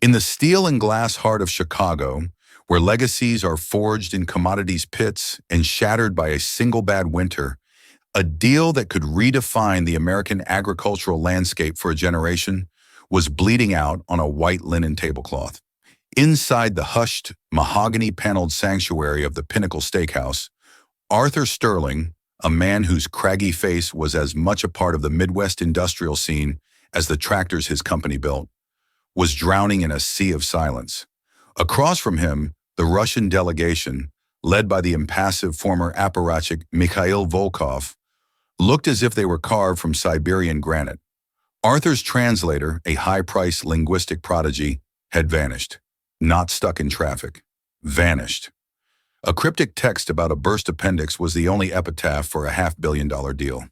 In the steel and glass heart of Chicago, where legacies are forged in commodities pits and shattered by a single bad winter, a deal that could redefine the American agricultural landscape for a generation was bleeding out on a white linen tablecloth. Inside the hushed, mahogany-paneled sanctuary of the Pinnacle Steakhouse, Arthur Sterling, a man whose craggy face was as much a part of the Midwest industrial scene as the tractors his company built, was drowning in a sea of silence. Across from him, the Russian delegation, led by the impassive former apparatchik Mikhail Volkov, looked as if they were carved from Siberian granite. Arthur's translator, a high-priced linguistic prodigy, had vanished. Not stuck in traffic. Vanished. A cryptic text about a burst appendix was the only epitaph for a $500 million deal.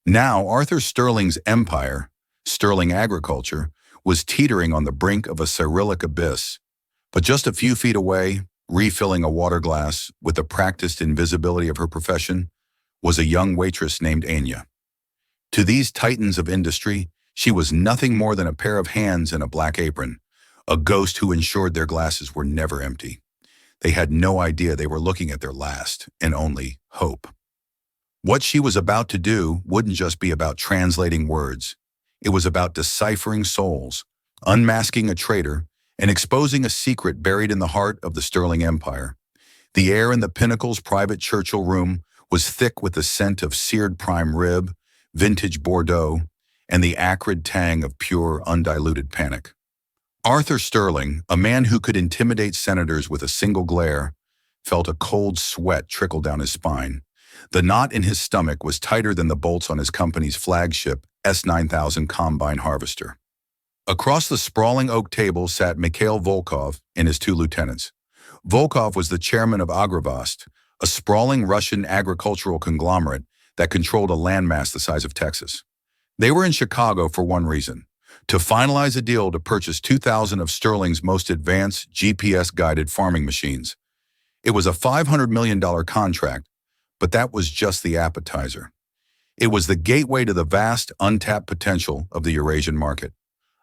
Now, Arthur Sterling's empire, Sterling Agriculture, was teetering on the brink of a Cyrillic abyss. But just a few feet away, refilling a water glass with the practiced invisibility of her profession, was a young waitress named Anya. To these titans of industry, she was nothing more than a pair of hands and a black apron, a ghost who ensured their glasses were never empty. They had no idea they were looking at their last and only hope. What she was about to do wouldn't just be about translating words. It was about deciphering souls, unmasking a traitor, and exposing a secret buried in the heart of the Sterling Empire. The air in the Pinnacle's private Churchill room was thick with the scent of seared prime rib, vintage Bordeaux, and the acrid tang of pure, undiluted panic. Arthur Sterling, a man who could intimidate senators with a single glare, felt a cold sweat trickle down his spine. The knot in his stomach was tighter than the bolts on his company's flagship S9000 combine harvester. Across the sprawling oak table sat Mikhail Volkov and his two lieutenants. Volkov was the chairman of Agrovast, a sprawling Russian agricultural conglomerate that controlled a landmass the size of Texas. They were in Chicago for one reason: to finalize a deal to purchase 2,000 of Sterling's most advanced GPS-guided farming machines. It was a $500 million contract, but that was just the appetizer. It was the gateway to the vast, untapped potential of the Eurasian market.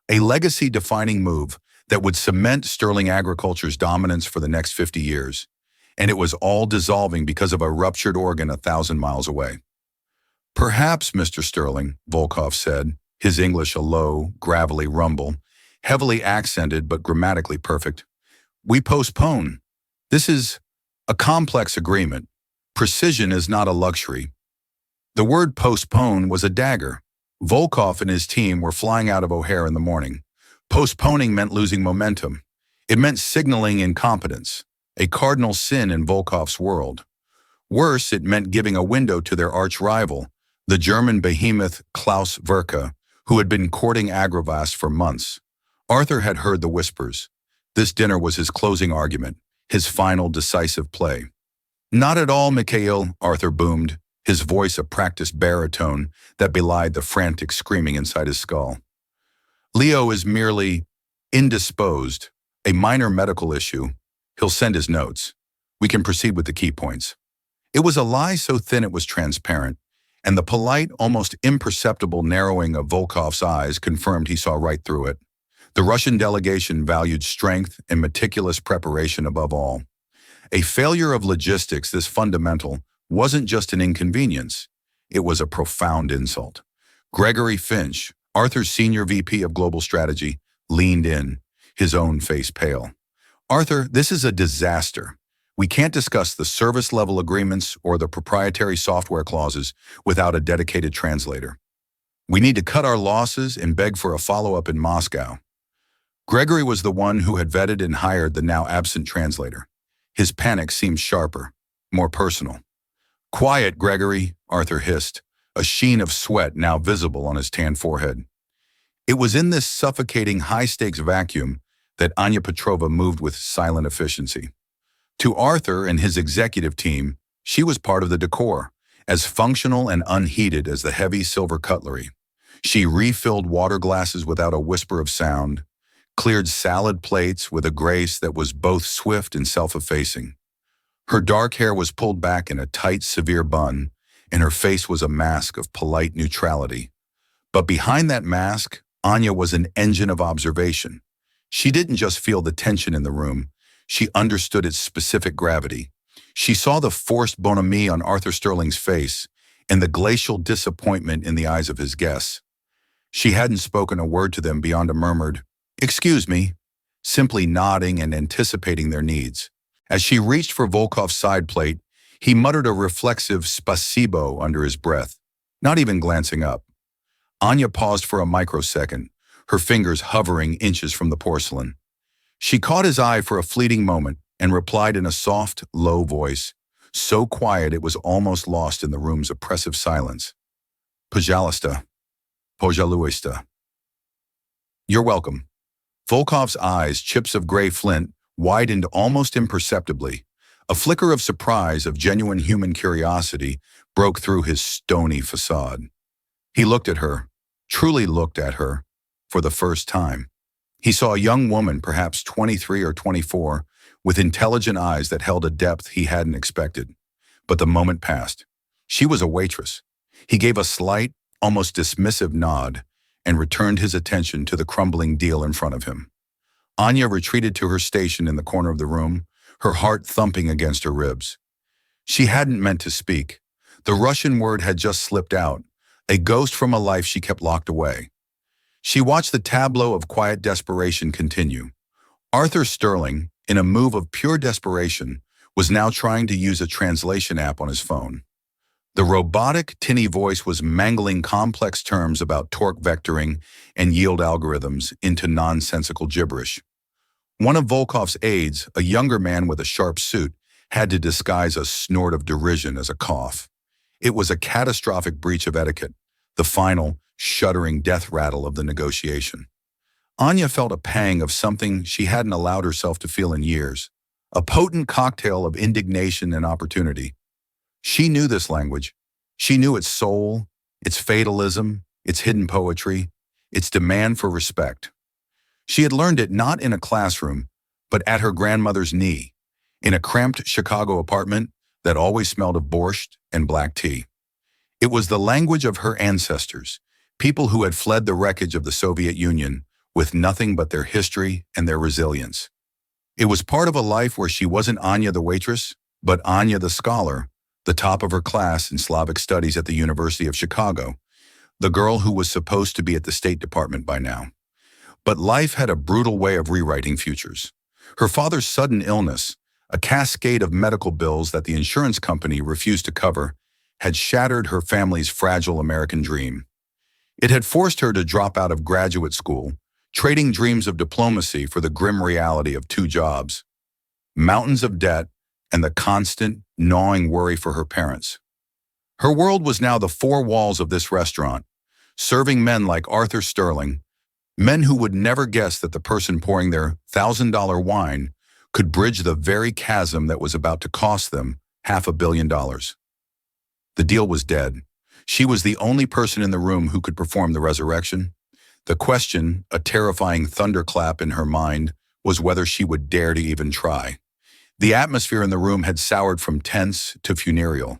A legacy-defining move that would cement Sterling Agriculture's dominance for the next 50 years. And it was all dissolving because of a ruptured organ 1,000 miles away. "Perhaps, Mr. Sterling," Volkov said, his English a low, gravelly rumble, heavily accented but grammatically perfect. "We postpone. This is a complex agreement. Precision is not a luxury." The word postpone was a dagger. Volkov and his team were flying out of O'Hare in the morning. Postponing meant losing momentum. It meant signaling incompetence, a cardinal sin in Volkov's world. Worse, it meant giving a window to their arch-rival, the German behemoth Klaus Werke, who had been courting Agrovast for months. Arthur had heard the whispers. This dinner was his closing argument, his final decisive play. "Not at all, Mikhail," Arthur boomed, his voice a practiced baritone that belied the frantic screaming inside his skull. "Leo is merely indisposed, a minor medical issue. He'll send his notes. We can proceed with the key points." It was a lie so thin it was transparent, and the polite, almost imperceptible narrowing of Volkov's eyes confirmed he saw right through it. The Russian delegation valued strength and meticulous preparation above all. A failure of logistics this fundamental wasn't just an inconvenience, it was a profound insult. Gregory Finch, Arthur's senior VP of Global Strategy, leaned in, his own face pale. "Arthur, this is a disaster. We can't discuss the service-level agreements or the proprietary software clauses without a dedicated translator. We need to cut our losses and beg for a follow-up in Moscow." Gregory was the one who had vetted and hired the now absent translator. His panic seemed sharper, more personal. "Quiet, Gregory," Arthur hissed, a sheen of sweat now visible on his tanned forehead. It was in this suffocating high-stakes vacuum that Anya Petrova moved with silent efficiency. To Arthur and his executive team, she was part of the decor, as functional and unheated as the heavy silver cutlery. She refilled water glasses without a whisper of sound, cleared salad plates with a grace that was both swift and self-effacing. Her dark hair was pulled back in a tight, severe bun, and her face was a mask of polite neutrality. But behind that mask, Anya was an engine of observation. She didn't just feel the tension in the room. She understood its specific gravity. She saw the forced bonhomie on Arthur Sterling's face and the glacial disappointment in the eyes of his guests. She hadn't spoken a word to them beyond a murmured, "Excuse me," simply nodding and anticipating their needs. As she reached for Volkov's side plate, he muttered a reflexive spasibo under his breath, not even glancing up. Anya paused for a microsecond, her fingers hovering inches from the porcelain. She caught his eye for a fleeting moment and replied in a soft, low voice, so quiet it was almost lost in the room's oppressive silence. "Pожалуйста, pожалуйста." "You're welcome." Volkov's eyes, chips of gray flint, widened almost imperceptibly. A flicker of surprise, of genuine human curiosity, broke through his stony facade. He looked at her, truly looked at her, for the first time. He saw a young woman, perhaps 23 or 24, with intelligent eyes that held a depth he hadn't expected. But the moment passed. She was a waitress. He gave a slight, almost dismissive nod and returned his attention to the crumbling deal in front of him. Anya retreated to her station in the corner of the room, her heart thumping against her ribs. She hadn't meant to speak. The Russian word had just slipped out, a ghost from a life she kept locked away. She watched the tableau of quiet desperation continue. Arthur Sterling, in a move of pure desperation, was now trying to use a translation app on his phone. The robotic, tinny voice was mangling complex terms about torque vectoring and yield algorithms into nonsensical gibberish. One of Volkov's aides, a younger man with a sharp suit, had to disguise a snort of derision as a cough. It was a catastrophic breach of etiquette, the final, shuddering death rattle of the negotiation. Anya felt a pang of something she hadn't allowed herself to feel in years, a potent cocktail of indignation and opportunity. She knew this language. She knew its soul, its fatalism, its hidden poetry, its demand for respect. She had learned it not in a classroom, but at her grandmother's knee, in a cramped Chicago apartment that always smelled of borscht and black tea. It was the language of her ancestors, people who had fled the wreckage of the Soviet Union with nothing but their history and their resilience. It was part of a life where she wasn't Anya the waitress, but Anya the scholar, the top of her class in Slavic studies at the University of Chicago, the girl who was supposed to be at the State Department by now. But life had a brutal way of rewriting futures. Her father's sudden illness, a cascade of medical bills that the insurance company refused to cover, had shattered her family's fragile American dream. It had forced her to drop out of graduate school, trading dreams of diplomacy for the grim reality of 2 jobs, mountains of debt, and the constant, gnawing worry for her parents. Her world was now the 4 walls of this restaurant, serving men like Arthur Sterling, men who would never guess that the person pouring their $1,000 wine could bridge the very chasm that was about to cost them $500 million. The deal was dead. She was the only person in the room who could perform the resurrection. The question, a terrifying thunderclap in her mind, was whether she would dare to even try. The atmosphere in the room had soured from tense to funereal.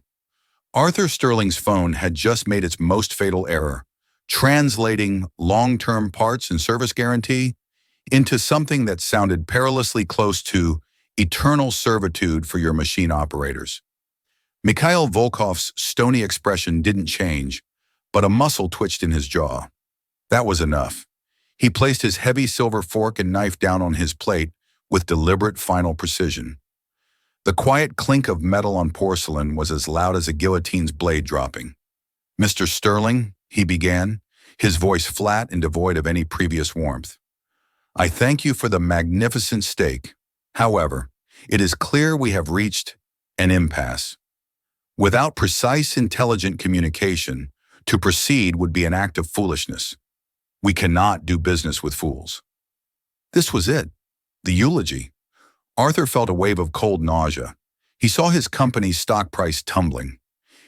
Arthur Sterling's phone had just made its most fatal error, translating long-term parts and service guarantee into something that sounded perilously close to eternal servitude for your machine operators. Mikhail Volkov's stony expression didn't change, but a muscle twitched in his jaw. That was enough. He placed his heavy silver fork and knife down on his plate with deliberate final precision. The quiet clink of metal on porcelain was as loud as a guillotine's blade dropping. "Mr. Sterling," he began, his voice flat and devoid of any previous warmth. "I thank you for the magnificent steak. However, it is clear we have reached an impasse. Without precise, intelligent communication, to proceed would be an act of foolishness. We cannot do business with fools." This was it, the eulogy. Arthur felt a wave of cold nausea. He saw his company's stock price tumbling.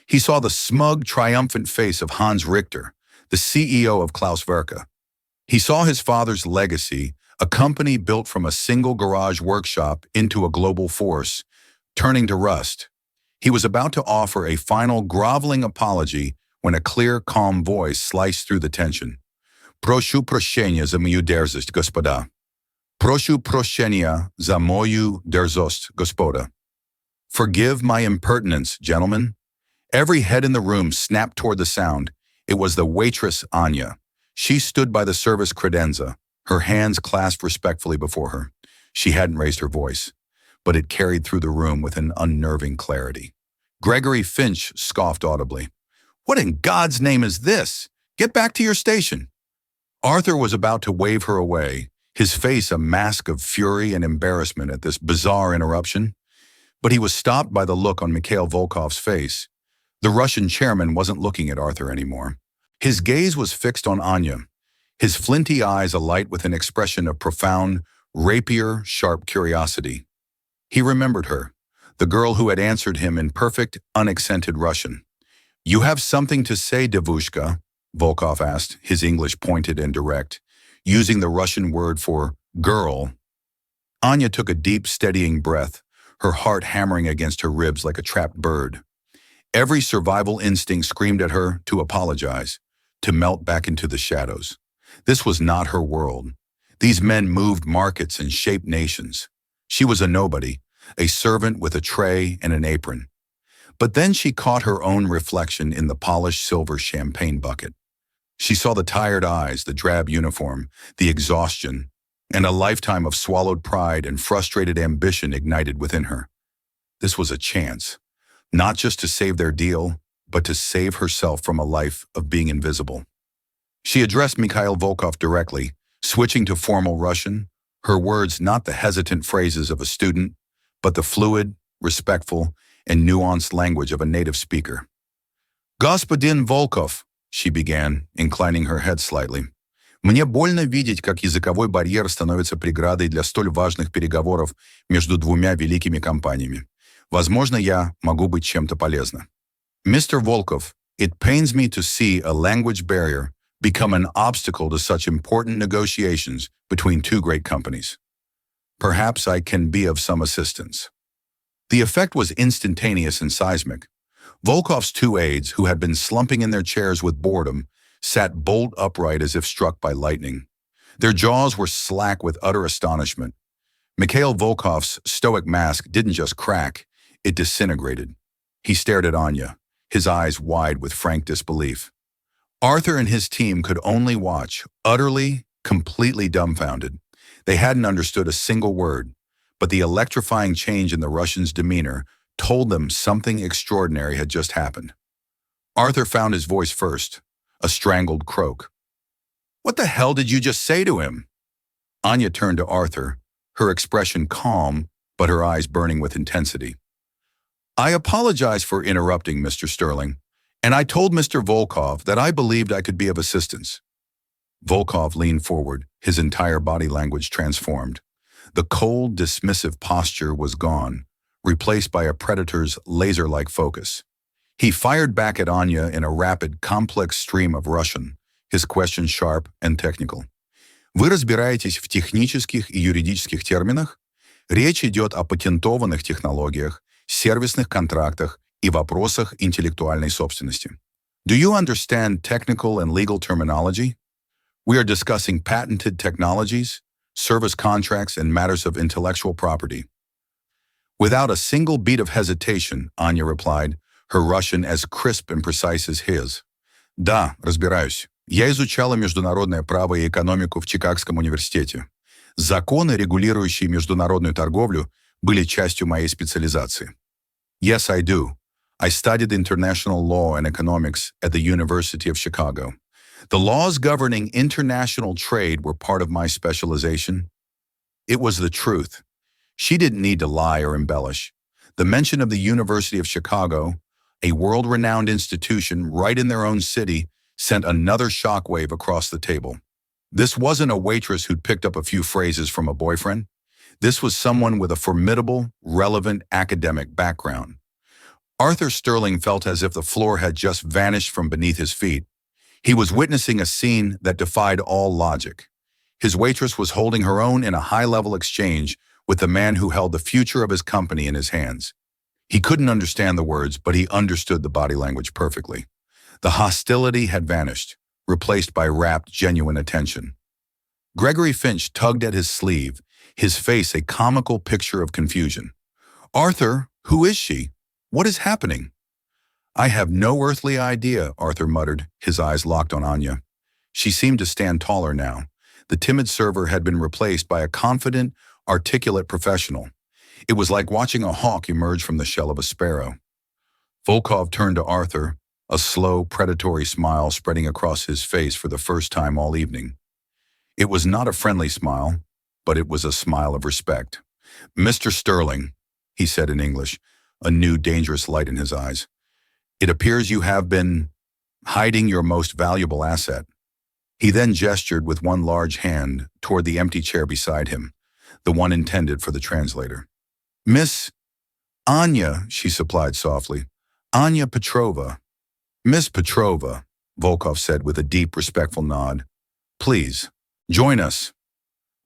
He saw the smug, triumphant face of Hans Richter, the CEO of Klaus Werke. He saw his father's legacy, a company built from a single garage workshop into a global force, turning to rust. He was about to offer a final groveling apology when a clear, calm voice sliced through the tension. "Прошу прощения за мою дерзость, господа." Proшу прощения за мою дерзость, господа. Forgive my impertinence, gentlemen. Every head in the room snapped toward the sound. It was the waitress, Anya. She stood by the service credenza, her hands clasped respectfully before her. She hadn't raised her voice, but it carried through the room with an unnerving clarity. Gregory Finch scoffed audibly. What in God's name is this? Get back to your station. Arthur was about to wave her away, his face a mask of fury and embarrassment at this bizarre interruption, but he was stopped by the look on Mikhail Volkov's face. The Russian chairman wasn't looking at Arthur anymore. His gaze was fixed on Anya, his flinty eyes alight with an expression of profound, rapier-sharp curiosity. He remembered her, the girl who had answered him in perfect, unaccented Russian. You have something to say, Devushka? Volkov asked, his English pointed and direct, using the Russian word for girl. Anya took a deep, steadying breath, her heart hammering against her ribs like a trapped bird. Every survival instinct screamed at her to apologize, to melt back into the shadows. This was not her world. These men moved markets and shaped nations. She was a nobody, a servant with a tray and an apron. But then she caught her own reflection in the polished silver champagne bucket. She saw the tired eyes, the drab uniform, the exhaustion, and a lifetime of swallowed pride and frustrated ambition ignited within her. This was a chance, not just to save their deal, but to save herself from a life of being invisible. She addressed Mikhail Volkov directly, switching to formal Russian, her words not the hesitant phrases of a student, but the fluid, respectful, and nuanced language of a native speaker. «Господин Volkov», she began, inclining her head slightly, «мне больно видеть, как языковой барьер становится преградой для столь важных переговоров между двумя великими компаниями. Возможно, я могу быть чем-то полезна». Mr. Volkov, it pains me to see a language barrier become an obstacle to such important negotiations between two great companies. Perhaps I can be of some assistance. The effect was instantaneous and seismic. Volkov's two aides, who had been slumping in their chairs with boredom, sat bolt upright as if struck by lightning. Their jaws were slack with utter astonishment. Mikhail Volkov's stoic mask didn't just crack, it disintegrated. He stared at Anya, his eyes wide with frank disbelief. Arthur and his team could only watch, utterly, completely dumbfounded. They hadn't understood a single word, but the electrifying change in the Russian's demeanor told them something extraordinary had just happened. Arthur found his voice first, a strangled croak. What the hell did you just say to him? Anya turned to Arthur, her expression calm, but her eyes burning with intensity. I apologize for interrupting, Mr. Sterling, and I told Mr. Volkov that I believed I could be of assistance. Volkov leaned forward, his entire body language transformed. The cold, dismissive posture was gone, replaced by a predator's laser-like focus. He fired back at Anya in a rapid, complex stream of Russian, his question sharp and technical. Вы разбираетесь в технических и юридических терминах? Речь идет о патентованных технологиях, сервисных контрактах и вопросах интеллектуальной собственности. Do you understand technical and legal terminology? We are discussing patented technologies, service contracts, and matters of intellectual property. Without a single beat of hesitation, Anya replied, her Russian as crisp and precise as his. Да, разбираюсь. Я изучала международное право и экономику в Чикагском университете. Законы, регулирующие международную торговлю, были частью моей специализации. Yes, I do. I studied international law and economics at the University of Chicago. The laws governing international trade were part of my specialization. It was the truth. She didn't need to lie or embellish. The mention of the University of Chicago, a world-renowned institution right in their own city, sent another shockwave across the table. This wasn't a waitress who'd picked up a few phrases from a boyfriend. This was someone with a formidable, relevant academic background. Arthur Sterling felt as if the floor had just vanished from beneath his feet. He was witnessing a scene that defied all logic. His waitress was holding her own in a high-level exchange with the man who held the future of his company in his hands. He couldn't understand the words, but he understood the body language perfectly. The hostility had vanished, replaced by rapt, genuine attention. Gregory Finch tugged at his sleeve, his face a comical picture of confusion. "Arthur, who is she? What is happening?" "I have no earthly idea," Arthur muttered, his eyes locked on Anya. She seemed to stand taller now. The timid server had been replaced by a confident, articulate professional. It was like watching a hawk emerge from the shell of a sparrow. Volkov turned to Arthur, a slow, predatory smile spreading across his face for the first time all evening. It was not a friendly smile, but it was a smile of respect. "Mr. Sterling," he said in English, a new dangerous light in his eyes, "it appears you have been hiding your most valuable asset." He then gestured with one large hand toward the empty chair beside him, the one intended for the translator. "Miss Anya," she supplied softly. "Anya Petrova." "Miss Petrova," Volkov said with a deep, respectful nod. "Please, join us."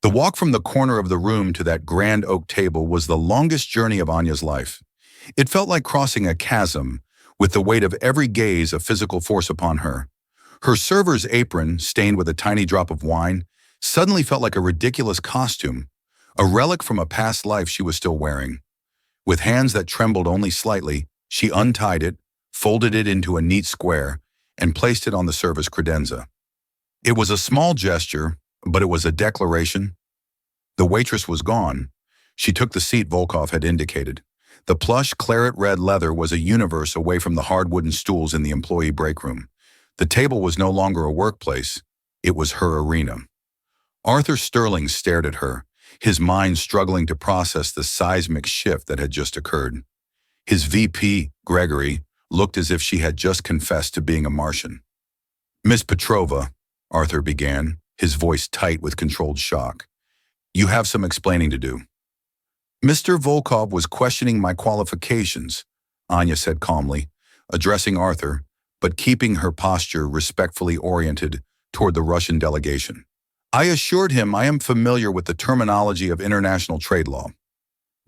The walk from the corner of the room to that grand oak table was the longest journey of Anya's life. It felt like crossing a chasm, with the weight of every gaze of physical force upon her. Her server's apron, stained with a tiny drop of wine, suddenly felt like a ridiculous costume, a relic from a past life she was still wearing. With hands that trembled only slightly, she untied it, folded it into a neat square, and placed it on the server's credenza. It was a small gesture, but it was a declaration. The waitress was gone. She took the seat Volkov had indicated. The plush, claret-red leather was a universe away from the hard wooden stools in the employee break room. The table was no longer a workplace. It was her arena. Arthur Sterling stared at her, his mind struggling to process the seismic shift that had just occurred. His VP, Gregory, looked as if she had just confessed to being a Martian. "Miss Petrova," Arthur began, his voice tight with controlled shock, "you have some explaining to do." "Mr. Volkov was questioning my qualifications," Anya said calmly, addressing Arthur, but keeping her posture respectfully oriented toward the Russian delegation. "I assured him I am familiar with the terminology of international trade law."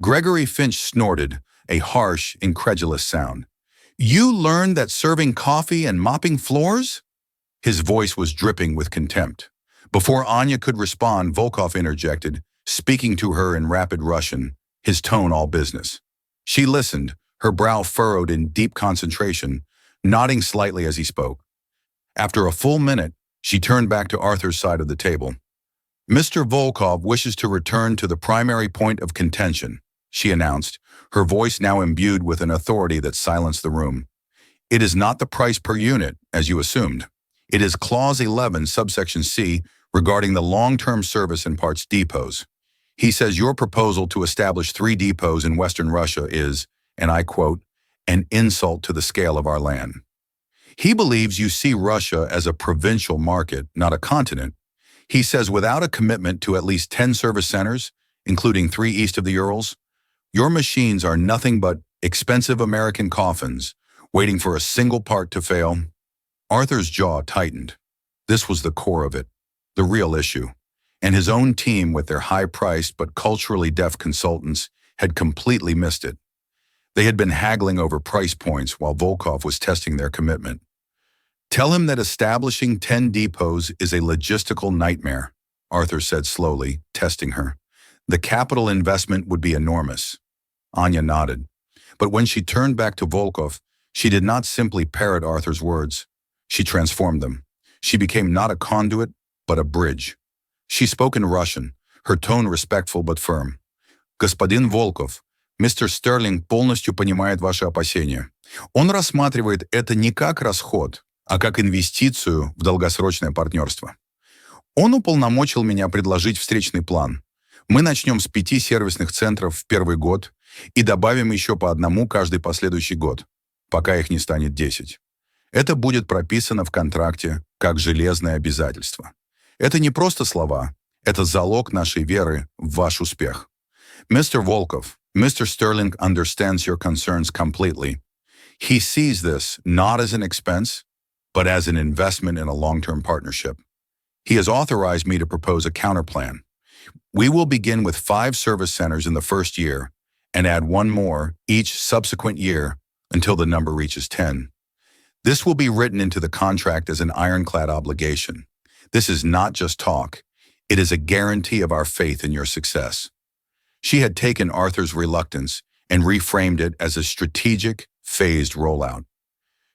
Gregory Finch snorted, a harsh, incredulous sound. "You learned that serving coffee and mopping floors?" His voice was dripping with contempt. Before Anya could respond, Volkov interjected, speaking to her in rapid Russian, his tone all business. She listened, her brow furrowed in deep concentration, nodding slightly as he spoke. After a full minute, she turned back to Arthur's side of the table. "Mr. Volkov wishes to return to the primary point of contention," she announced, her voice now imbued with an authority that silenced the room. "It is not the price per unit, as you assumed. It is Clause 11, subsection C, regarding the long-term service and parts depots. He says your proposal to establish 3 depots in Western Russia is, and I quote, an insult to the scale of our land. He believes you see Russia as a provincial market, not a continent. He says without a commitment to at least 10 service centers, including 3 east of the Urals, your machines are nothing but expensive American coffins, waiting for a single part to fail." Arthur's jaw tightened. This was the core of it, the real issue. And his own team, with their high-priced but culturally deaf consultants, had completely missed it. They had been haggling over price points while Volkov was testing their commitment. "Tell him that establishing 10 depots is a logistical nightmare," Arthur said slowly, testing her. "The capital investment would be enormous." Anya nodded. But when she turned back to Volkov, she did not simply parrot Arthur's words. She transformed them. She became not a conduit, but a bridge. She spoke in Russian, her tone respectful but firm. «Господин Волков, мистер Стерлинг полностью понимает ваши опасения. Он рассматривает это не как расход, а как инвестицию в долгосрочное партнерство. Он уполномочил меня предложить встречный план. Мы начнем с 5 сервисных центров в первый год и добавим еще по 1 каждый последующий год, пока их не станет 10. Это будет прописано в контракте как железное обязательство. Это не просто слова, это залог нашей веры в ваш успех. Mr. Volkov, Mr. Sterling understands your concerns completely. He sees this not as an expense, but as an investment in a long-term partnership. He has authorized me to propose a counterplan. We will begin with 5 service centers in the first year and add 1 more each subsequent year until the number reaches 10. This will be written into the contract as an ironclad obligation. This is not just talk. It is a guarantee of our faith in your success. She had taken Arthur's reluctance and reframed it as a strategic, phased rollout.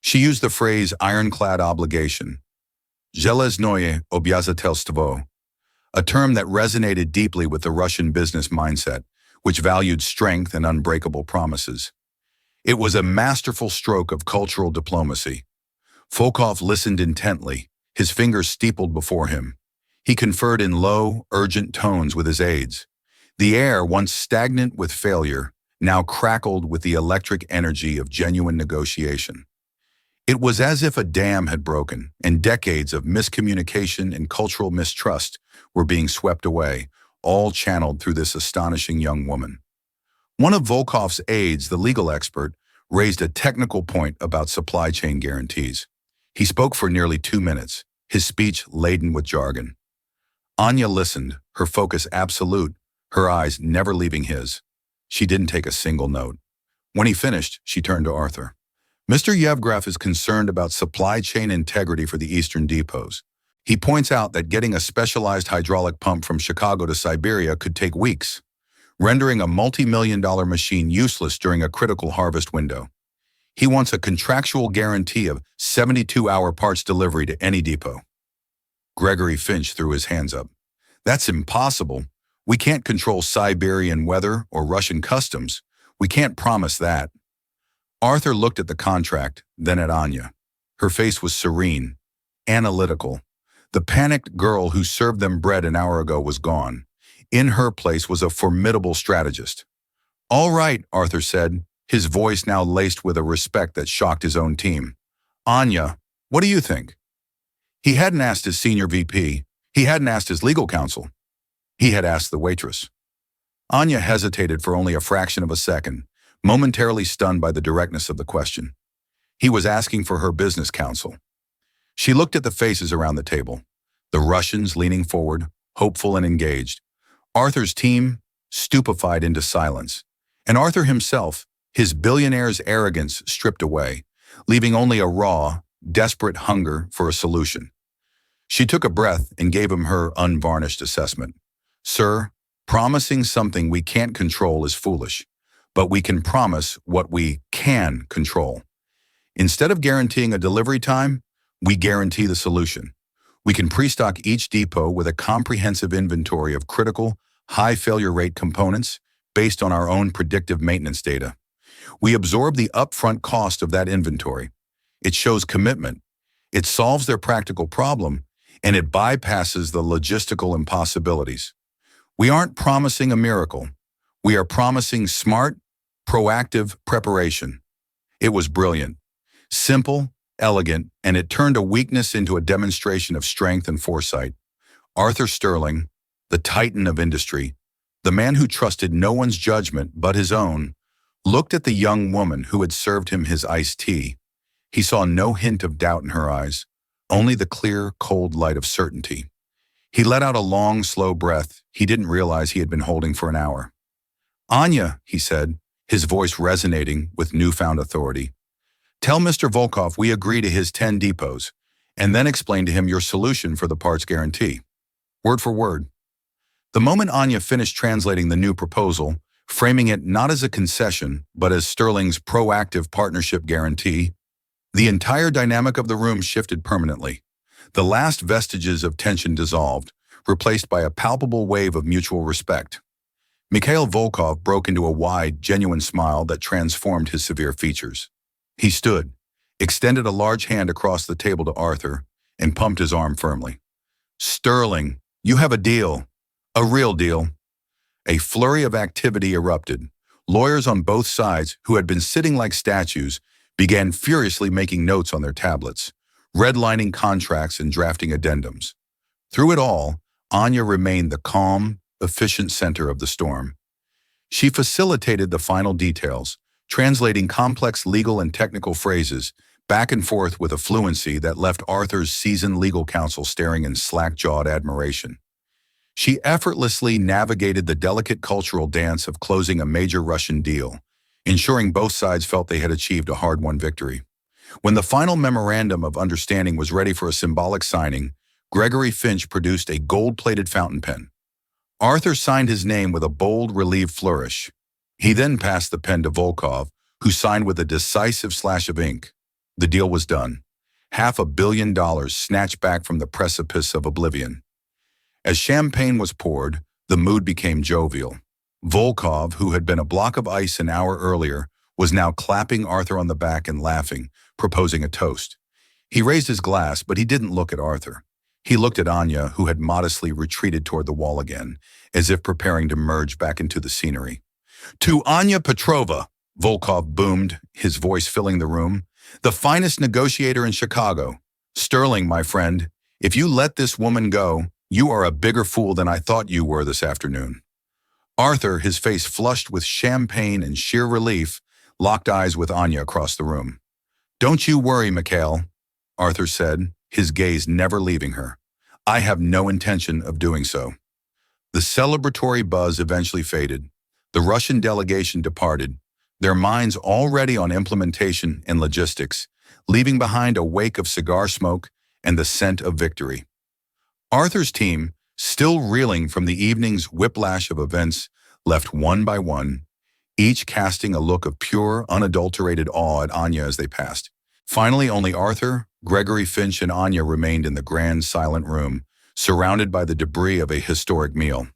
She used the phrase ironclad obligation, железное обязательство, a term that resonated deeply with the Russian business mindset, which valued strength and unbreakable promises. It was a masterful stroke of cultural diplomacy. Volkov listened intently, his fingers steepled before him. He conferred in low, urgent tones with his aides. The air, once stagnant with failure, now crackled with the electric energy of genuine negotiation. It was as if a dam had broken, and decades of miscommunication and cultural mistrust were being swept away, all channeled through this astonishing young woman. One of Volkov's aides, the legal expert, raised a technical point about supply chain guarantees. He spoke for nearly 2 minutes, his speech laden with jargon. Anya listened, her focus absolute, her eyes never leaving his. She didn't take a single note. When he finished, she turned to Arthur. Mr. Yevgraf is concerned about supply chain integrity for the eastern depots. He points out that getting a specialized hydraulic pump from Chicago to Siberia could take weeks, rendering a multi-million-dollar machine useless during a critical harvest window. He wants a contractual guarantee of 72-hour parts delivery to any depot. Gregory Finch threw his hands up. That's impossible. We can't control Siberian weather or Russian customs. We can't promise that. Arthur looked at the contract, then at Anya. Her face was serene, analytical. The panicked girl who served them bread an hour ago was gone. In her place was a formidable strategist. All right, Arthur said, his voice now laced with a respect that shocked his own team. Anya, what do you think? He hadn't asked his senior VP. He hadn't asked his legal counsel. He had asked the waitress. Anya hesitated for only a fraction of a second, momentarily stunned by the directness of the question. He was asking for her business counsel. She looked at the faces around the table, the Russians leaning forward, hopeful and engaged, Arthur's team stupefied into silence, and Arthur himself, his billionaire's arrogance stripped away, leaving only a raw, desperate hunger for a solution. She took a breath and gave him her unvarnished assessment. Sir, promising something we can't control is foolish, but we can promise what we can control. Instead of guaranteeing a delivery time, we guarantee the solution. We can pre-stock each depot with a comprehensive inventory of critical, high failure rate components based on our own predictive maintenance data. We absorb the upfront cost of that inventory. It shows commitment. It solves their practical problem, and it bypasses the logistical impossibilities. We aren't promising a miracle. We are promising smart, proactive preparation. It was brilliant, simple, elegant, and it turned a weakness into a demonstration of strength and foresight. Arthur Sterling, the titan of industry, the man who trusted no one's judgment but his own, looked at the young woman who had served him his iced tea. He saw no hint of doubt in her eyes, only the clear, cold light of certainty. He let out a long, slow breath he didn't realize he had been holding for an hour. Anya, he said, his voice resonating with newfound authority, tell Mr. Volkov we agree to his 10 depots, and then explain to him your solution for the parts guarantee. Word for word. The moment Anya finished translating the new proposal, framing it not as a concession, but as Sterling's proactive partnership guarantee, the entire dynamic of the room shifted permanently. The last vestiges of tension dissolved, replaced by a palpable wave of mutual respect. Mikhail Volkov broke into a wide, genuine smile that transformed his severe features. He stood, extended a large hand across the table to Arthur, and pumped his arm firmly. Sterling, you have a deal. A real deal. A flurry of activity erupted. Lawyers on both sides, who had been sitting like statues, began furiously making notes on their tablets, redlining contracts and drafting addendums. Through it all, Anya remained the calm, efficient center of the storm. She facilitated the final details, translating complex legal and technical phrases back and forth with a fluency that left Arthur's seasoned legal counsel staring in slack-jawed admiration. She effortlessly navigated the delicate cultural dance of closing a major Russian deal, ensuring both sides felt they had achieved a hard-won victory. When the final memorandum of understanding was ready for a symbolic signing, Gregory Finch produced a gold-plated fountain pen. Arthur signed his name with a bold, relieved flourish. He then passed the pen to Volkov, who signed with a decisive slash of ink. The deal was done. $500 million snatched back from the precipice of oblivion. As champagne was poured, the mood became jovial. Volkov, who had been a block of ice an hour earlier, was now clapping Arthur on the back and laughing, proposing a toast. He raised his glass, but he didn't look at Arthur. He looked at Anya, who had modestly retreated toward the wall again, as if preparing to merge back into the scenery. "To Anya Petrova," Volkov boomed, his voice filling the room, "the finest negotiator in Chicago. Sterling, my friend, if you let this woman go, you are a bigger fool than I thought you were this afternoon." Arthur, his face flushed with champagne and sheer relief, locked eyes with Anya across the room. "Don't you worry, Mikhail," Arthur said, his gaze never leaving her. "I have no intention of doing so." The celebratory buzz eventually faded. The Russian delegation departed, their minds already on implementation and logistics, leaving behind a wake of cigar smoke and the scent of victory. Arthur's team, still reeling from the evening's whiplash of events, left one by one, each casting a look of pure, unadulterated awe at Anya as they passed. Finally, only Arthur, Gregory Finch, and Anya remained in the grand, silent room, surrounded by the debris of a historic meal.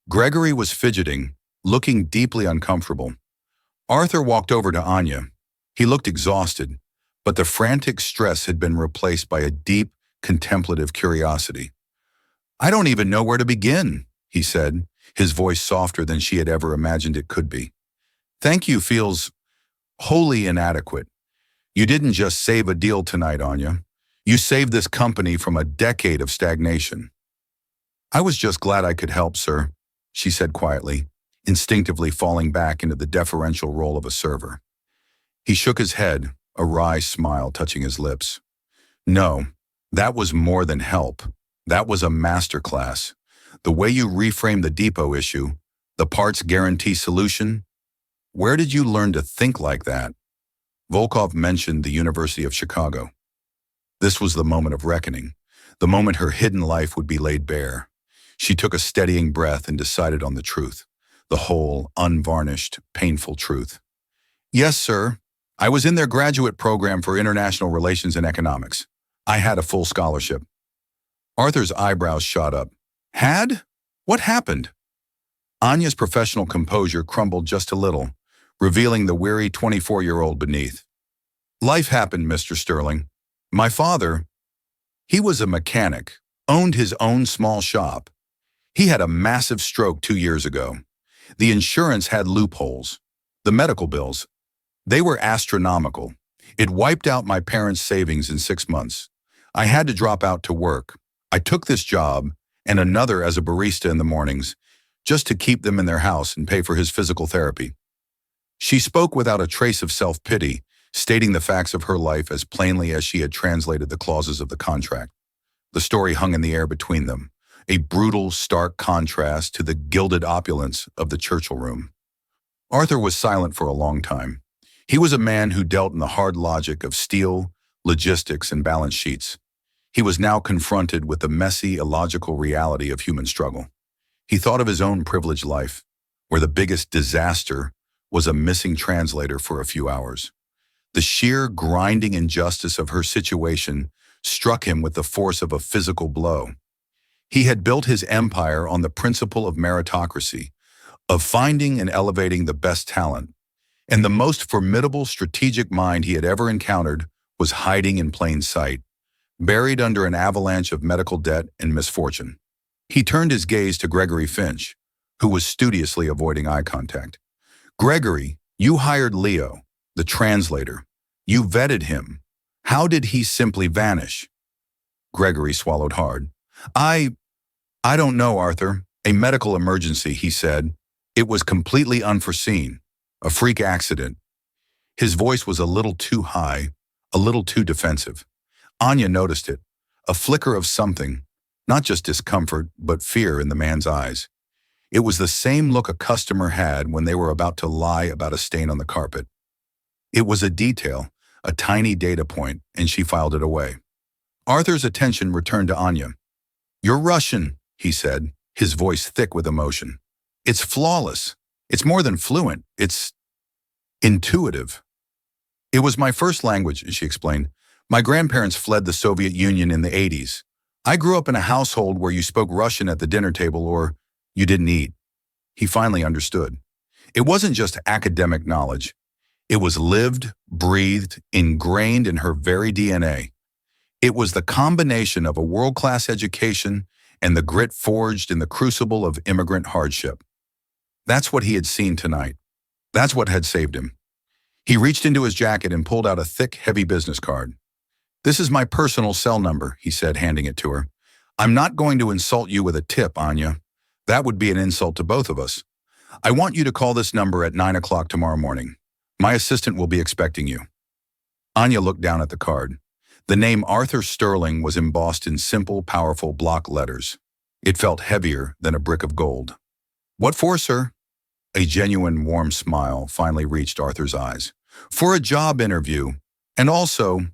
Gregory was fidgeting, looking deeply uncomfortable. Arthur walked over to Anya. He looked exhausted, but the frantic stress had been replaced by a deep, contemplative curiosity. "I don't even know where to begin," he said, his voice softer than she had ever imagined it could be. "Thank you feels wholly inadequate. You didn't just save a deal tonight, Anya. You saved this company from a decade of stagnation." "I was just glad I could help, sir," she said quietly, instinctively falling back into the deferential role of a server. He shook his head, a wry smile touching his lips. "No, that was more than help. That was a masterclass. The way you reframed the depot issue, the parts guarantee solution. Where did you learn to think like that?" Volkov mentioned the University of Chicago. This was the moment of reckoning, the moment her hidden life would be laid bare. She took a steadying breath and decided on the truth, the whole, unvarnished, painful truth. "Yes, sir. I was in their graduate program for international relations and economics. I had a full scholarship." Arthur's eyebrows shot up. "Had? What happened?" Anya's professional composure crumbled just a little, revealing the weary 24-year-old beneath. "Life happened, Mr. Sterling. My father, he was a mechanic, owned his own small shop. He had a massive stroke 2 years ago. The insurance had loopholes. The medical bills, they were astronomical. It wiped out my parents' savings in 6 months. I had to drop out to work. I took this job, and another as a barista in the mornings, just to keep them in their house and pay for his physical therapy." She spoke without a trace of self-pity, stating the facts of her life as plainly as she had translated the clauses of the contract. The story hung in the air between them, a brutal, stark contrast to the gilded opulence of the Churchill room. Arthur was silent for a long time. He was a man who dealt in the hard logic of steel, logistics, and balance sheets. He was now confronted with the messy, illogical reality of human struggle. He thought of his own privileged life, where the biggest disaster was a missing translator for a few hours. The sheer, grinding injustice of her situation struck him with the force of a physical blow. He had built his empire on the principle of meritocracy, of finding and elevating the best talent, and the most formidable strategic mind he had ever encountered was hiding in plain sight, buried under an avalanche of medical debt and misfortune. He turned his gaze to Gregory Finch, who was studiously avoiding eye contact. "Gregory, you hired Leo, the translator. You vetted him. How did he simply vanish?" Gregory swallowed hard. I don't know, Arthur. A medical emergency," he said. "It was completely unforeseen. A freak accident." His voice was a little too high, a little too defensive. Anya noticed it, a flicker of something, not just discomfort, but fear in the man's eyes. It was the same look a customer had when they were about to lie about a stain on the carpet. It was a detail, a tiny data point, and she filed it away. Arthur's attention returned to Anya. You're Russian, he said, his voice thick with emotion. It's flawless. It's more than fluent. It's intuitive. It was my first language, she explained. My grandparents fled the Soviet Union in the 80s. I grew up in a household where you spoke Russian at the dinner table or you didn't eat. He finally understood. It wasn't just academic knowledge. It was lived, breathed, ingrained in her very DNA. It was the combination of a world-class education and the grit forged in the crucible of immigrant hardship. That's what he had seen tonight. That's what had saved him. He reached into his jacket and pulled out a thick, heavy business card. This is my personal cell number, he said, handing it to her. I'm not going to insult you with a tip, Anya. That would be an insult to both of us. I want you to call this number at 9 o'clock tomorrow morning. My assistant will be expecting you. Anya looked down at the card. The name Arthur Sterling was embossed in simple, powerful block letters. It felt heavier than a brick of gold. What for, sir? A genuine, warm smile finally reached Arthur's eyes. For a job interview. And also,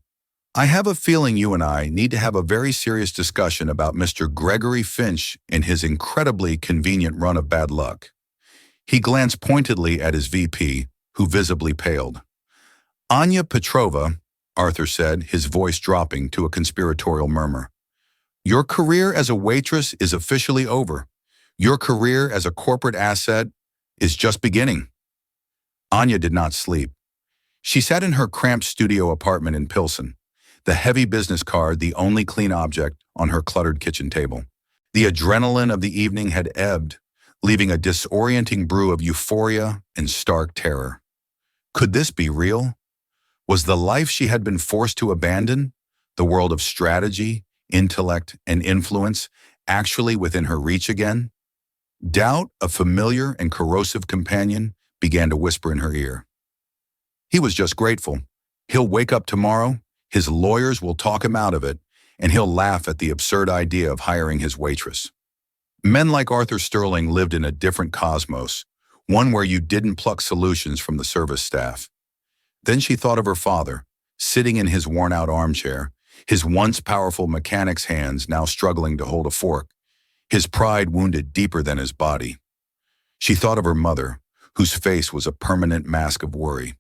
I have a feeling you and I need to have a very serious discussion about Mr. Gregory Finch and his incredibly convenient run of bad luck. He glanced pointedly at his VP, who visibly paled. Anya Petrova, Arthur said, his voice dropping to a conspiratorial murmur. Your career as a waitress is officially over. Your career as a corporate asset is just beginning. Anya did not sleep. She sat in her cramped studio apartment in Pilsen, the heavy business card the only clean object on her cluttered kitchen table. The adrenaline of the evening had ebbed, leaving a disorienting brew of euphoria and stark terror. Could this be real? Was the life she had been forced to abandon, the world of strategy, intellect, and influence, actually within her reach again? Doubt, a familiar and corrosive companion, began to whisper in her ear. He was just grateful. He'll wake up tomorrow, his lawyers will talk him out of it, and he'll laugh at the absurd idea of hiring his waitress. Men like Arthur Sterling lived in a different cosmos, one where you didn't pluck solutions from the service staff. Then she thought of her father, sitting in his worn-out armchair, his once powerful mechanic's hands now struggling to hold a fork, his pride wounded deeper than his body. She thought of her mother, whose face was a permanent mask of worry.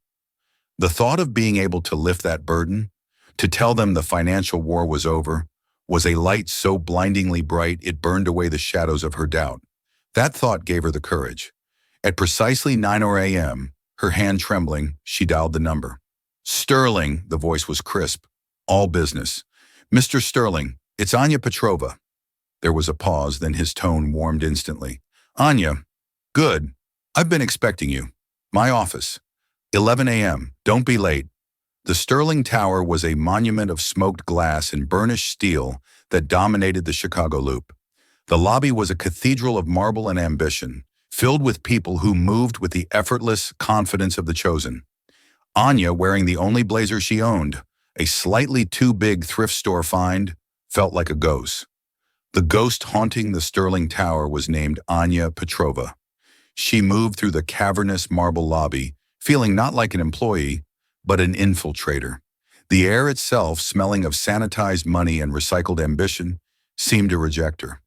The thought of being able to lift that burden, to tell them the financial war was over, was a light so blindingly bright it burned away the shadows of her doubt. That thought gave her the courage. At precisely 9 a.m., her hand trembling, she dialed the number. Sterling, the voice was crisp. All business. Mr. Sterling, it's Anya Petrova. There was a pause, then his tone warmed instantly. Anya, good. I've been expecting you. My office. 11 a.m. Don't be late. The Sterling Tower was a monument of smoked glass and burnished steel that dominated the Chicago Loop. The lobby was a cathedral of marble and ambition, filled with people who moved with the effortless confidence of the chosen. Anya, wearing the only blazer she owned, a slightly too big thrift store find, felt like a ghost. The ghost haunting the Sterling Tower was named Anya Petrova. She moved through the cavernous marble lobby, feeling not like an employee, but an infiltrator. The air itself, smelling of sanitized money and recycled ambition, seemed to reject her.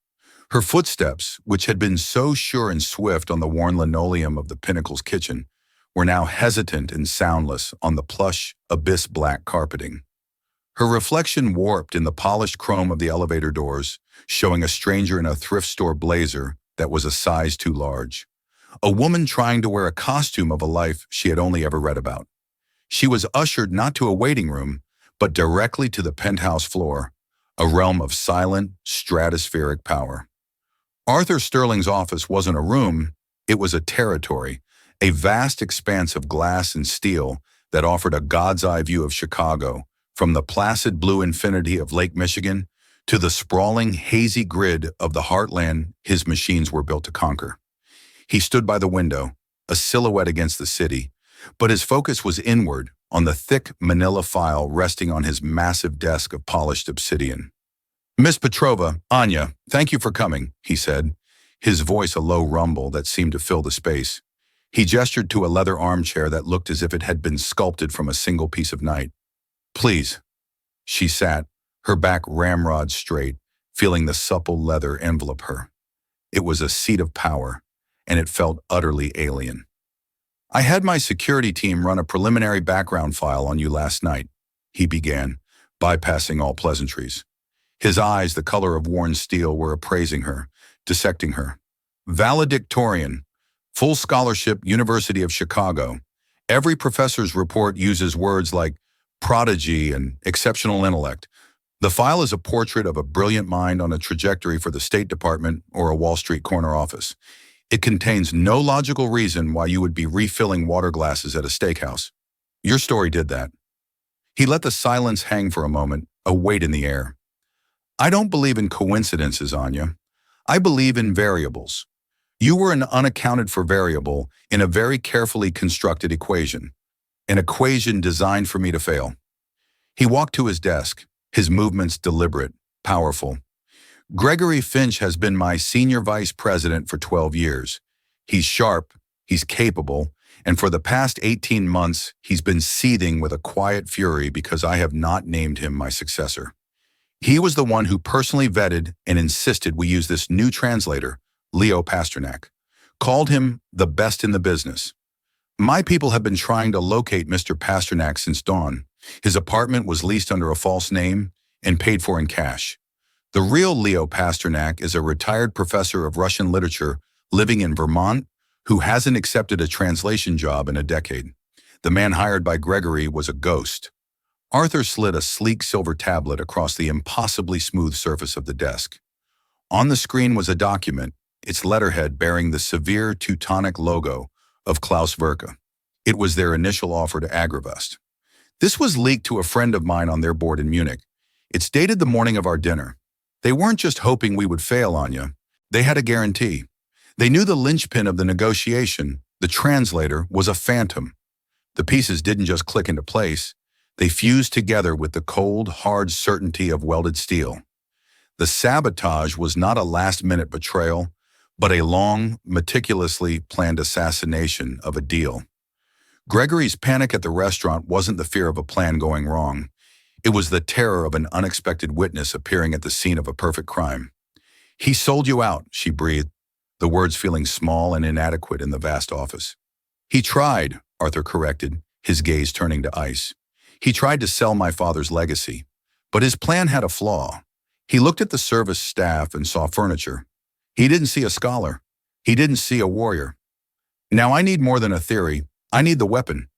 Her footsteps, which had been so sure and swift on the worn linoleum of the Pinnacle's kitchen, were now hesitant and soundless on the plush, abyss-black carpeting. Her reflection warped in the polished chrome of the elevator doors, showing a stranger in a thrift store blazer that was a size too large. A woman trying to wear a costume of a life she had only ever read about. She was ushered not to a waiting room, but directly to the penthouse floor, a realm of silent, stratospheric power. Arthur Sterling's office wasn't a room, it was a territory, a vast expanse of glass and steel that offered a god's-eye view of Chicago, from the placid blue infinity of Lake Michigan to the sprawling, hazy grid of the heartland his machines were built to conquer. He stood by the window, a silhouette against the city, but his focus was inward, on the thick manila file resting on his massive desk of polished obsidian. Miss Petrova, Anya, thank you for coming, he said, his voice a low rumble that seemed to fill the space. He gestured to a leather armchair that looked as if it had been sculpted from a single piece of night. Please. She sat, her back ramrod straight, feeling the supple leather envelop her. It was a seat of power, and it felt utterly alien. "I had my security team run a preliminary background file on you last night," he began, bypassing all pleasantries. His eyes, the color of worn steel, were appraising her, dissecting her. "Valedictorian, full scholarship, University of Chicago. Every professor's report uses words like prodigy and exceptional intellect. The file is a portrait of a brilliant mind on a trajectory for the State Department or a Wall Street corner office. It contains no logical reason why you would be refilling water glasses at a steakhouse. Your story did that." He let the silence hang for a moment, a weight in the air. "I don't believe in coincidences, Anya. I believe in variables. You were an unaccounted for variable in a very carefully constructed equation, an equation designed for me to fail." He walked to his desk, his movements deliberate, powerful. "Gregory Finch has been my senior vice president for 12 years. He's sharp, he's capable, and for the past 18 months, he's been seething with a quiet fury because I have not named him my successor. He was the one who personally vetted and insisted we use this new translator, Leo Pasternak. Called him the best in the business. My people have been trying to locate Mr. Pasternak since dawn. His apartment was leased under a false name and paid for in cash. The real Leo Pasternak is a retired professor of Russian literature living in Vermont who hasn't accepted a translation job in a decade. The man hired by Gregory was a ghost." Arthur slid a sleek silver tablet across the impossibly smooth surface of the desk. On the screen was a document, its letterhead bearing the severe Teutonic logo of Klaus Verke. It was their initial offer to Agravest. "This was leaked to a friend of mine on their board in Munich. It's dated the morning of our dinner. They weren't just hoping we would fail, Anya. They had a guarantee. They knew the linchpin of the negotiation, the translator, was a phantom. The pieces didn't just click into place. They fused together with the cold, hard certainty of welded steel. The sabotage was not a last-minute betrayal, but a long, meticulously planned assassination of a deal. Gregory's panic at the restaurant wasn't the fear of a plan going wrong. It was the terror of an unexpected witness appearing at the scene of a perfect crime. "He sold you out," she breathed, the words feeling small and inadequate in the vast office. "He tried," Arthur corrected, his gaze turning to ice. "He tried to sell my father's legacy, but his plan had a flaw. He looked at the service staff and saw furniture. He didn't see a scholar. He didn't see a warrior. Now I need more than a theory. I need the weapon.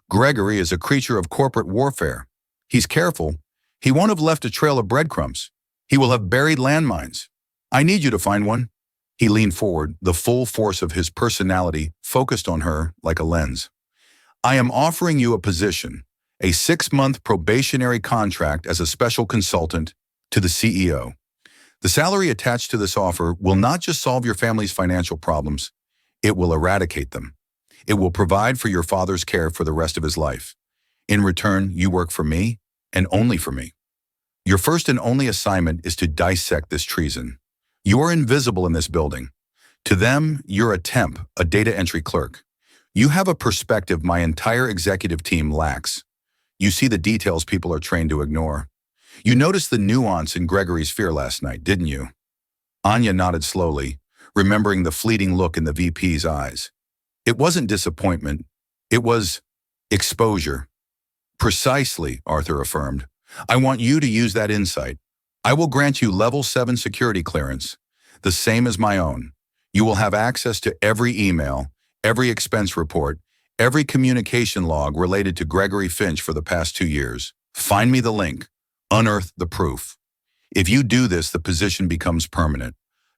Gregory is a creature of corporate warfare. He's careful. He won't have left a trail of breadcrumbs. He will have buried landmines. I need you to find one." He leaned forward, the full force of his personality focused on her like a lens. "I am offering you a position, a 6-month probationary contract as a special consultant to the CEO. The salary attached to this offer will not just solve your family's financial problems, it will eradicate them. It will provide for your father's care for the rest of his life. In return, you work for me, and only for me. Your first and only assignment is to dissect this treason. You are invisible in this building. To them, you're a temp, a data entry clerk. You have a perspective my entire executive team lacks. You see the details people are trained to ignore. You noticed the nuance in Gregory's fear last night, didn't you?" Anya nodded slowly, remembering the fleeting look in the VP's eyes. It wasn't disappointment. It was exposure. "Precisely," Arthur affirmed. "I want you to use that insight. I will grant you level 7 security clearance, the same as my own. You will have access to every email, every expense report, every communication log related to Gregory Finch for the past 2 years. Find me the link. Unearth the proof. If you do this, the position becomes permanent.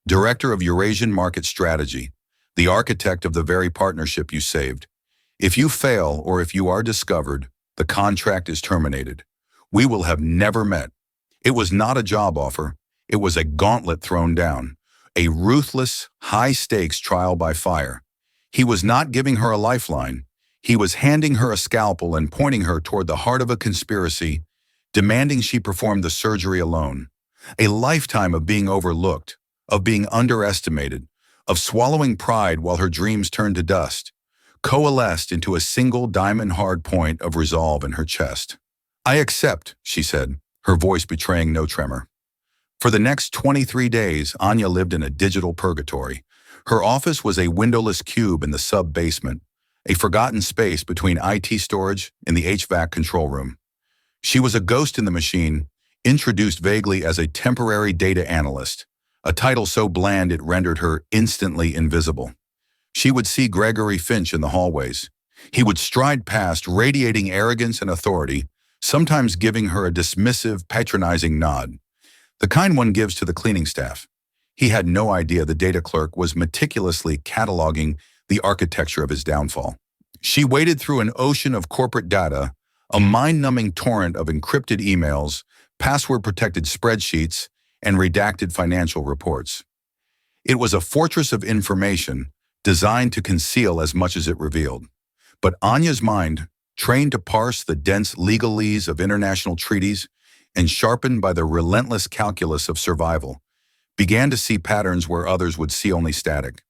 Director of Eurasian Market Strategy, the architect of the very partnership you saved. If you fail or if you are discovered, the contract is terminated. We will have never met." It was not a job offer. It was a gauntlet thrown down, a ruthless, high-stakes trial by fire. He was not giving her a lifeline. He was handing her a scalpel and pointing her toward the heart of a conspiracy, demanding she perform the surgery alone. A lifetime of being overlooked, of being underestimated, of swallowing pride while her dreams turned to dust, coalesced into a single diamond-hard point of resolve in her chest. "I accept," she said, her voice betraying no tremor. For the next 23 days, Anya lived in a digital purgatory. Her office was a windowless cube in the sub-basement, a forgotten space between IT storage and the HVAC control room. She was a ghost in the machine, introduced vaguely as a temporary data analyst, a title so bland it rendered her instantly invisible. She would see Gregory Finch in the hallways. He would stride past, radiating arrogance and authority, sometimes giving her a dismissive, patronizing nod, the kind one gives to the cleaning staff. He had no idea the data clerk was meticulously cataloging the architecture of his downfall. She waded through an ocean of corporate data, a mind-numbing torrent of encrypted emails, password-protected spreadsheets, and redacted financial reports. It was a fortress of information designed to conceal as much as it revealed. But Anya's mind, trained to parse the dense legalese of international treaties and sharpened by the relentless calculus of survival, began to see patterns where others would see only static.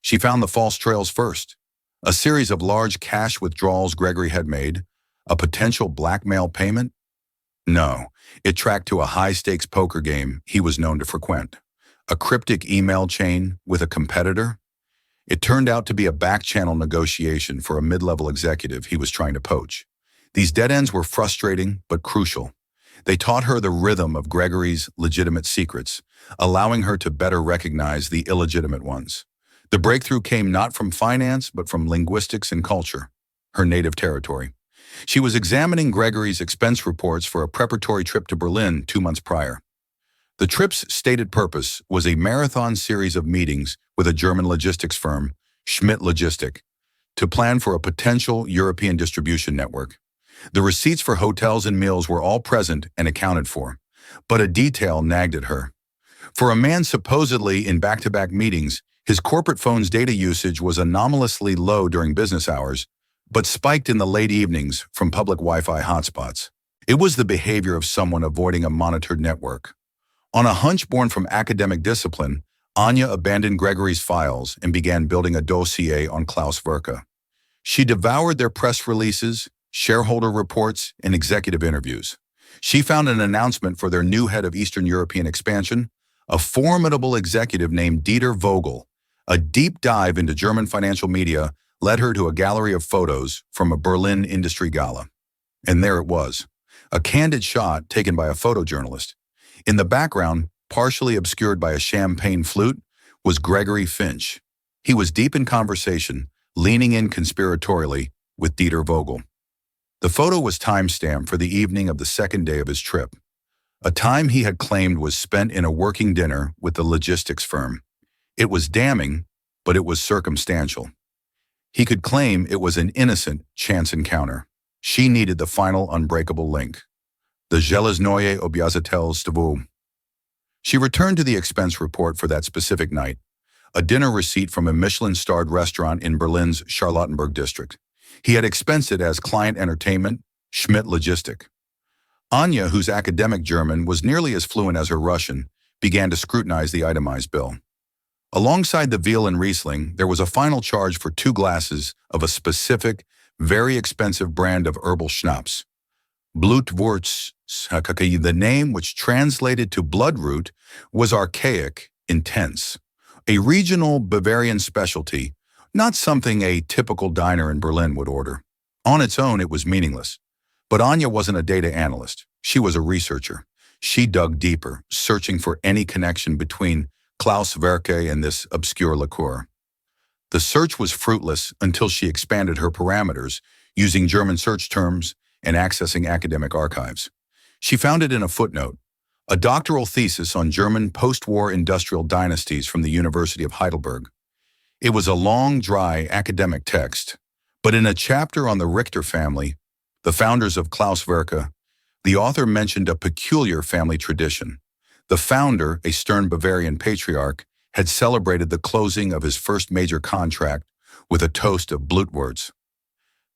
She found the false trails first, a series of large cash withdrawals Gregory had made, a potential blackmail payment. No, it tracked to a high-stakes poker game he was known to frequent, a cryptic email chain with a competitor. It turned out to be a back-channel negotiation for a mid-level executive he was trying to poach. These dead ends were frustrating but crucial. They taught her the rhythm of Gregory's legitimate secrets, allowing her to better recognize the illegitimate ones. The breakthrough came not from finance, but from linguistics and culture, her native territory. She was examining Gregory's expense reports for a preparatory trip to Berlin 2 months prior. The trip's stated purpose was a marathon series of meetings with a German logistics firm, Schmidt Logistic, to plan for a potential European distribution network. The receipts for hotels and meals were all present and accounted for, but a detail nagged at her. For a man supposedly in back-to-back meetings, his corporate phone's data usage was anomalously low during business hours, but spiked in the late evenings from public Wi-Fi hotspots. It was the behavior of someone avoiding a monitored network. On a hunch born from academic discipline, Anya abandoned Gregory's files and began building a dossier on Klaus Werke. She devoured their press releases, shareholder reports, and executive interviews. She found an announcement for their new head of Eastern European expansion, a formidable executive named Dieter Vogel. A deep dive into German financial media led her to a gallery of photos from a Berlin industry gala. And there it was, a candid shot taken by a photojournalist. In the background, partially obscured by a champagne flute, was Gregory Finch. He was deep in conversation, leaning in conspiratorially with Dieter Vogel. The photo was time-stamped for the evening of the second day of his trip, a time he had claimed was spent in a working dinner with the logistics firm. It was damning, but it was circumstantial. He could claim it was an innocent chance encounter. She needed the final unbreakable link. The Железное обязательство. She returned to the expense report for that specific night, a dinner receipt from a Michelin-starred restaurant in Berlin's Charlottenburg district. He had expensed it as client entertainment, Schmidt Logistic. Anya, whose academic German was nearly as fluent as her Russian, began to scrutinize the itemized bill. Alongside the veal and Riesling, there was a final charge for 2 glasses of a specific, very expensive brand of herbal schnapps. Blutwurz, the name, which translated to bloodroot, was archaic, intense. A regional Bavarian specialty, not something a typical diner in Berlin would order. On its own, it was meaningless. But Anya wasn't a data analyst. She was a researcher. She dug deeper, searching for any connection between Klaus Werke and this obscure liqueur. The search was fruitless until she expanded her parameters, using German search terms and accessing academic archives. She found it in a footnote, a doctoral thesis on German post-war industrial dynasties from the University of Heidelberg. It was a long, dry academic text, but in a chapter on the Richter family, the founders of Klaus Werke, the author mentioned a peculiar family tradition. The founder, a stern Bavarian patriarch, had celebrated the closing of his first major contract with a toast of Blutwurz.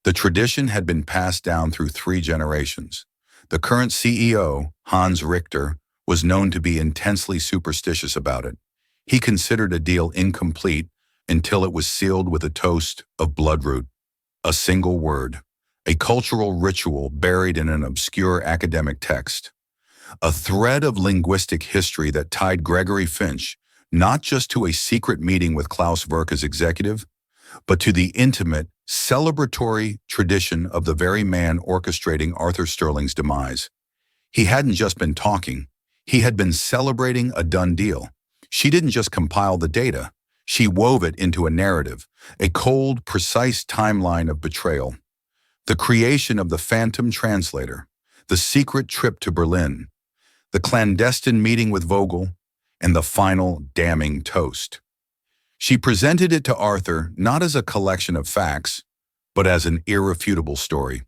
The tradition had been passed down through 3 generations. The current CEO, Hans Richter, was known to be intensely superstitious about it. He considered a deal incomplete until it was sealed with a toast of bloodroot, a single word, a cultural ritual buried in an obscure academic text. a thread of linguistic history that tied Gregory Finch not just to a secret meeting with Klaus Werke's executive, but to the intimate, celebratory tradition of the very man orchestrating Arthur Sterling's demise. He hadn't just been talking, he had been celebrating a done deal. She didn't just compile the data, she wove it into a narrative, a cold, precise timeline of betrayal. The creation of the Phantom Translator, the secret trip to Berlin, the clandestine meeting with Vogel, and the final damning toast. She presented it to Arthur not as a collection of facts, but as an irrefutable story.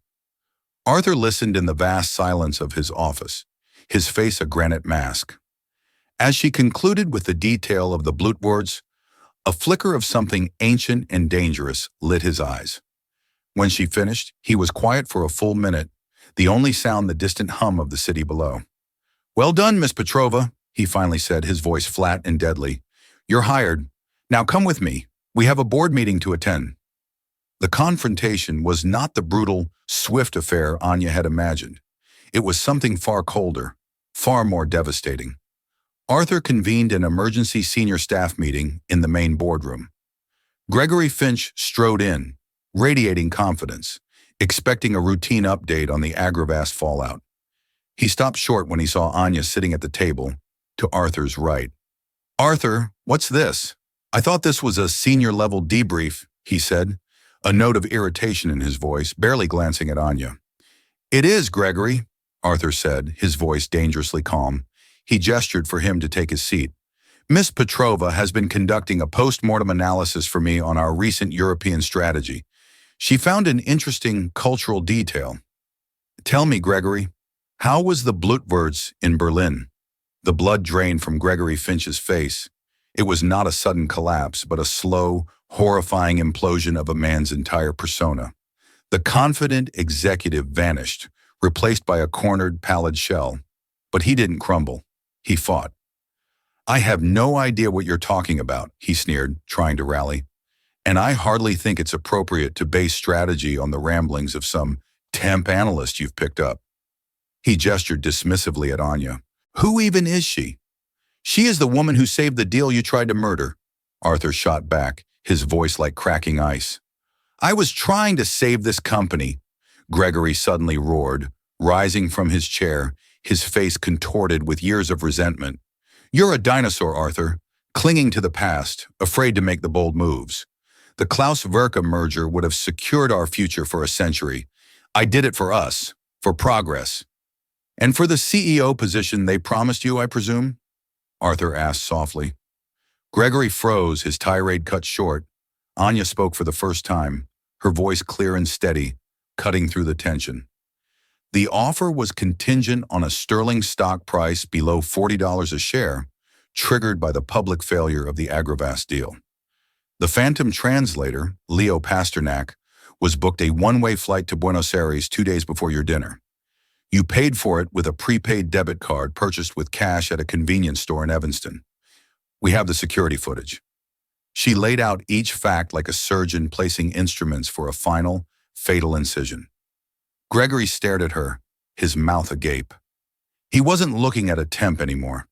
Arthur listened in the vast silence of his office, his face a granite mask. As she concluded with the detail of the Blutwurz, a flicker of something ancient and dangerous lit his eyes. When she finished, he was quiet for a full minute, the only sound the distant hum of the city below. "Well done, Miss Petrova," he finally said, his voice flat and deadly. "You're hired. Now come with me. We have a board meeting to attend." The confrontation was not the brutal, swift affair Anya had imagined. It was something far colder, far more devastating. Arthur convened an emergency senior staff meeting in the main boardroom. Gregory Finch strode in, radiating confidence, expecting a routine update on the Agrovast fallout. He stopped short when he saw Anya sitting at the table, to Arthur's right. "Arthur, what's this? I thought this was a senior-level debrief," he said, a note of irritation in his voice, barely glancing at Anya. "It is, Gregory," Arthur said, his voice dangerously calm. He gestured for him to take his seat. "Miss Petrova has been conducting a post-mortem analysis for me on our recent European strategy. She found an interesting cultural detail. Tell me, Gregory, how was the Blutwurz in Berlin?" The blood drained from Gregory Finch's face. It was not a sudden collapse, but a slow, horrifying implosion of a man's entire persona. The confident executive vanished, replaced by a cornered, pallid shell. But he didn't crumble. He fought. "I have no idea what you're talking about," he sneered, trying to rally. "And I hardly think it's appropriate to base strategy on the ramblings of some temp analyst you've picked up." He gestured dismissively at Anya. "Who even is she?" "She is the woman who saved the deal you tried to murder," Arthur shot back, his voice like cracking ice. "I was trying to save this company," Gregory suddenly roared, rising from his chair, his face contorted with years of resentment. "You're a dinosaur, Arthur, clinging to the past, afraid to make the bold moves. The Klaus Werke merger would have secured our future for a century. I did it for us, for progress. And for the CEO position they promised you, I presume?" Arthur asked softly. Gregory froze, his tirade cut short. Anya spoke for the first time, her voice clear and steady, cutting through the tension. "The offer was contingent on a sterling stock price below $40 a share, triggered by the public failure of the Agrovast deal. The Phantom Translator, Leo Pasternak, was booked a one-way flight to Buenos Aires 2 days before your dinner. You paid for it with a prepaid debit card purchased with cash at a convenience store in Evanston. We have the security footage." She laid out each fact like a surgeon placing instruments for a final, fatal incision. Gregory stared at her, his mouth agape. He wasn't looking at a temp anymore.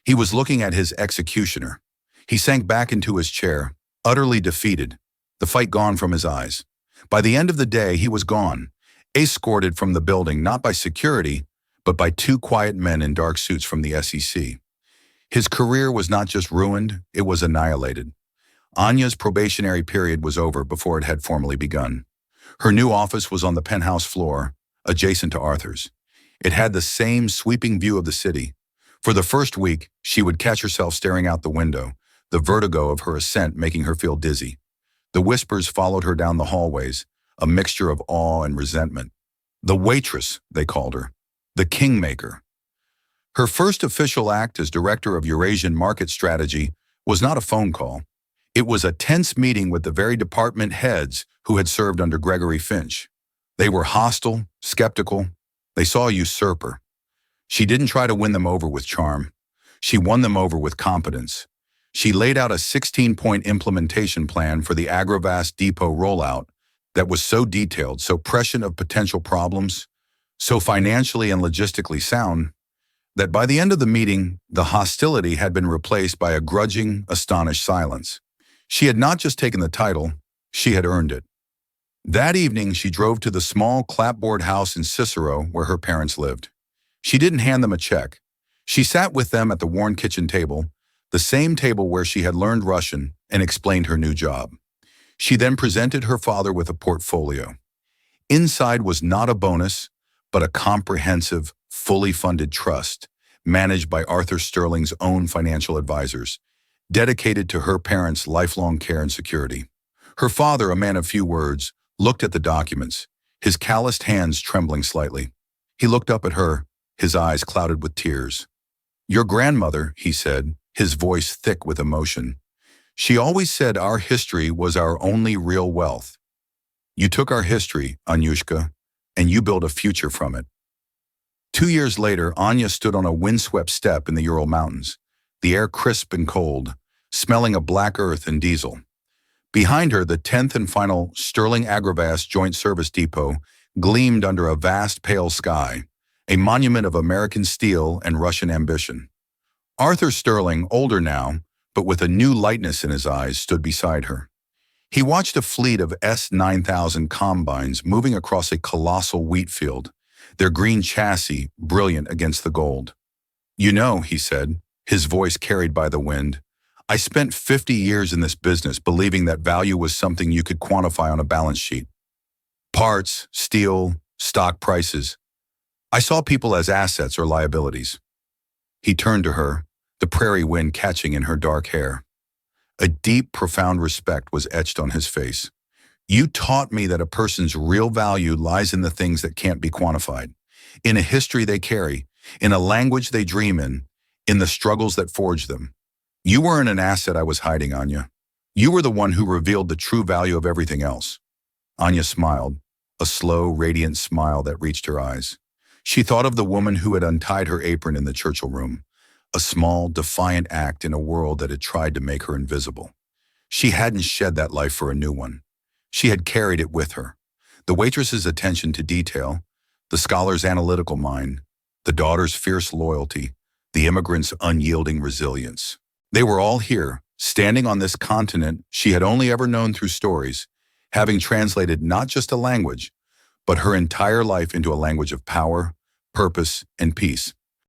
He was looking at his executioner. He sank back into his chair, utterly defeated, the fight gone from his eyes. By the end of the day, he was gone, escorted from the building not by security, but by 2 quiet men in dark suits from the SEC. His career was not just ruined, it was annihilated. Anya's probationary period was over before it had formally begun. Her new office was on the penthouse floor, adjacent to Arthur's. It had the same sweeping view of the city. For the first week, she would catch herself staring out the window, the vertigo of her ascent making her feel dizzy. The whispers followed her down the hallways, a mixture of awe and resentment. The Waitress, they called her. The Kingmaker. Her first official act as director of Eurasian Market Strategy was not a phone call. It was a tense meeting with the very department heads who had served under Gregory Finch. They were hostile, skeptical. They saw a usurper. She didn't try to win them over with charm. She won them over with competence. She laid out a 16-point implementation plan for the Agrovast depot rollout that was so detailed, so prescient of potential problems, so financially and logistically sound, that by the end of the meeting, the hostility had been replaced by a grudging, astonished silence. She had not just taken the title, she had earned it. That evening, she drove to the small clapboard house in Cicero where her parents lived. She didn't hand them a check. She sat with them at the worn kitchen table, the same table where she had learned Russian and explained her new job. She then presented her father with a portfolio. Inside was not a bonus, but a comprehensive, fully funded trust managed by Arthur Sterling's own financial advisors, dedicated to her parents' lifelong care and security. Her father, a man of few words, looked at the documents, his calloused hands trembling slightly. He looked up at her, his eyes clouded with tears. "Your grandmother," he said, his voice thick with emotion. "She always said our history was our only real wealth. You took our history, Anyushka, and you built a future from it." 2 years later, Anya stood on a windswept step in the Ural Mountains, the air crisp and cold, smelling of black earth and diesel. Behind her, the 10th and final Sterling Agrovast Joint Service Depot gleamed under a vast pale sky, a monument of American steel and Russian ambition. Arthur Sterling, older now, but with a new lightness in his eyes, stood beside her. He watched a fleet of S-9000 combines moving across a colossal wheat field, their green chassis brilliant against the gold. "You know," he said, his voice carried by the wind, "I spent 50 years in this business believing that value was something you could quantify on a balance sheet. Parts, steel, stock prices. I saw people as assets or liabilities." He turned to her, the prairie wind catching in her dark hair. A deep, profound respect was etched on his face. "You taught me that a person's real value lies in the things that can't be quantified, in a history they carry, in a language they dream in the struggles that forge them. You weren't an asset I was hiding, Anya. You were the one who revealed the true value of everything else." Anya smiled, a slow, radiant smile that reached her eyes. She thought of the woman who had untied her apron in the Churchill room, a small, defiant act in a world that had tried to make her invisible. She hadn't shed that life for a new one. She had carried it with her. The waitress's attention to detail, the scholar's analytical mind, the daughter's fierce loyalty, the immigrant's unyielding resilience. They were all here, standing on this continent she had only ever known through stories, having translated not just a language, but her entire life into a language of power, purpose, and peace.